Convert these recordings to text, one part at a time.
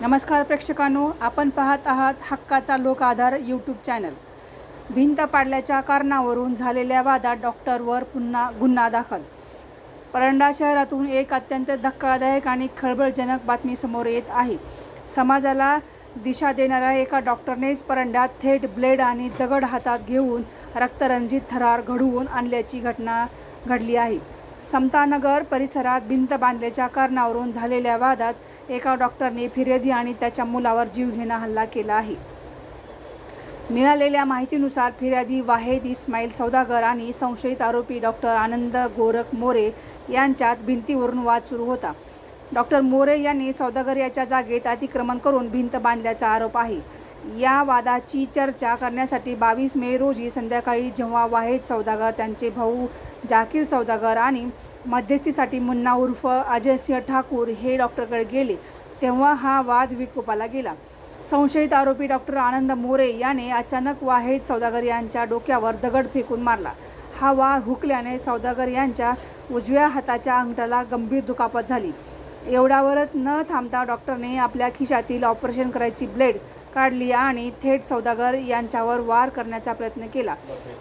नमस्कार प्रेक्षकांनो, आपण पाहत आहात हक्काचा लोक आधार यूट्यूब चॅनल। भिंत पाडल्याच्या कारणावरून झालेल्या वादात डॉक्टरवर पुन्हा गुन्हा दाखल। परंडा शहरातून एक अत्यंत धक्कादायक आणि खळबळजनक बातमी समोर येत आहे। समाजाला दिशा देणाऱ्या एका डॉक्टरनेच परंड्यात थेट ब्लेड आणि दगड हातात घेऊन रक्तरंजित थरार घडवून आणल्याची घटना घडली आहे। समतानगर परिसरात भिंत बांधल्याच्या कारणावरून झालेल्या वादात एका डॉक्टरने फिर्यादी आणि त्याच्या मुलावर जीवघेणा हल्ला केला आहे। मिळालेल्या माहितीनुसार फिर्यादी वाहेद इस्माईल सौदागर आणि संशयित आरोपी डॉक्टर आनंद गोरख मोरे यांच्यात भिंतीवरून वाद सुरू होता। डॉक्टर मोरे यांनी सौदागर याच्या जागेत अतिक्रमण करून भिंत बांधल्याचा आरोप आहे। या वादाची चर्चा करण्यासाठी 22 मे रोजी संध्याकाळी जेव्हा वाहेद सौदागर, त्यांचे भाऊ जाकीर सौदागर आणि मध्यस्थीसाठी मुन्ना उर्फ अजयसिंह ठाकूर हे डॉक्टरकडे गेले, तेव्हा हा वाद विकोपाला गेला। संशयित आरोपी डॉक्टर आनंद मोरे याने अचानक वाहेद सौदागर यांच्या डोक्यावर दगड फेकून मारला। हा वार हुकल्याने सौदागर यांच्या उजव्या हाताच्या अंगठ्याला गंभीर दुखापत झाली। एवढ्यावरच न थांबता डॉक्टरने आपल्या खिशातील ऑपरेशन करायची ब्लेड काढली आणि थेट सौदागर यांच्यावर वार करण्याचा प्रयत्न केला।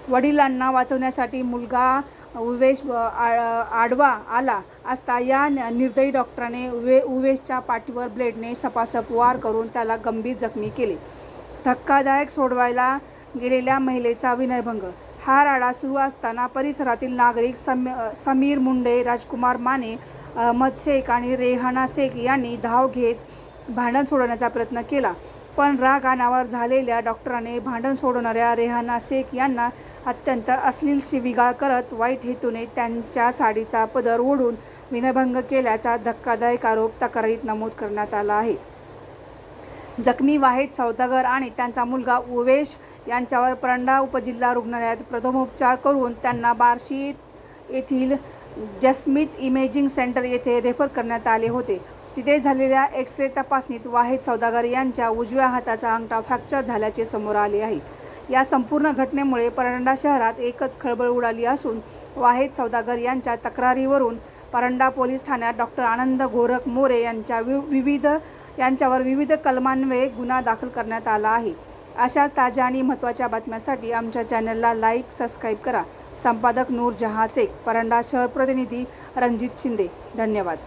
वडिलांना वाचवण्यासाठी मुलगा उवेश आडवा आला असता या निर्दयी डॉक्टरने उवेशच्या पाठीवर ब्लेडने सपासप वार करून त्याला गंभीर जखमी केले। धक्कादायक सोडवायला गेलेल्या महिलेचा विनयभंग। हा राडा सुरू असताना परिसरातील नागरिक समीर मुंडे, राजकुमार माने, अहमद शेख आणि रेहाना शेख यांनी धाव घेत भांडण सोडवण्याचा प्रयत्न केला, पण राग अनावर झालेल्या डॉक्टराने भांडण सोडवणाऱ्या रेहाना शेख यांना अत्यंत अश्लील शिवीगाळ करत वाईट हेतूने त्यांच्या साडीचा पदर ओढून विनयभंग केल्याचा धक्कादायक आरोप तक्रारीत नमूद करण्यात आला आहे। जखमी वाहेद सौदागर आणि त्यांचा मुलगा उवेश यांच्यावर परंडा उपजिल्हा रुग्णालयात प्रथमोपचार करून त्यांना बार्शी येथील जसमीत इमेजिंग सेंटर येथे रेफर करण्यात आले होते। तिथे झालेल्या एक्स-रे तपासणीत वाहेद सौदागर यांच्या उजव्या हाताचा अंगठा फ्रॅक्चर झाल्याचे समोर आले आहे। या संपूर्ण घटनेमुळे परंडा शहरात एकच खळबळ उडाली असून वाहेद सौदागर यांच्या तक्रारीवरून परंडा पोलीस ठाण्यात डॉक्टर आनंद गोरख मोरे यांच्यावर विविध कलमान्वये गुन्हा दाखल करण्यात आला आहे। अशाच ताज्या आणि महत्त्वाच्या बातम्यांसाठी आमच्या चॅनलला लाईक, सबस्क्राईब करा। संपादक नूर जहाँ शेख, परंडा शहर प्रतिनिधी रणजित शिंदे। धन्यवाद।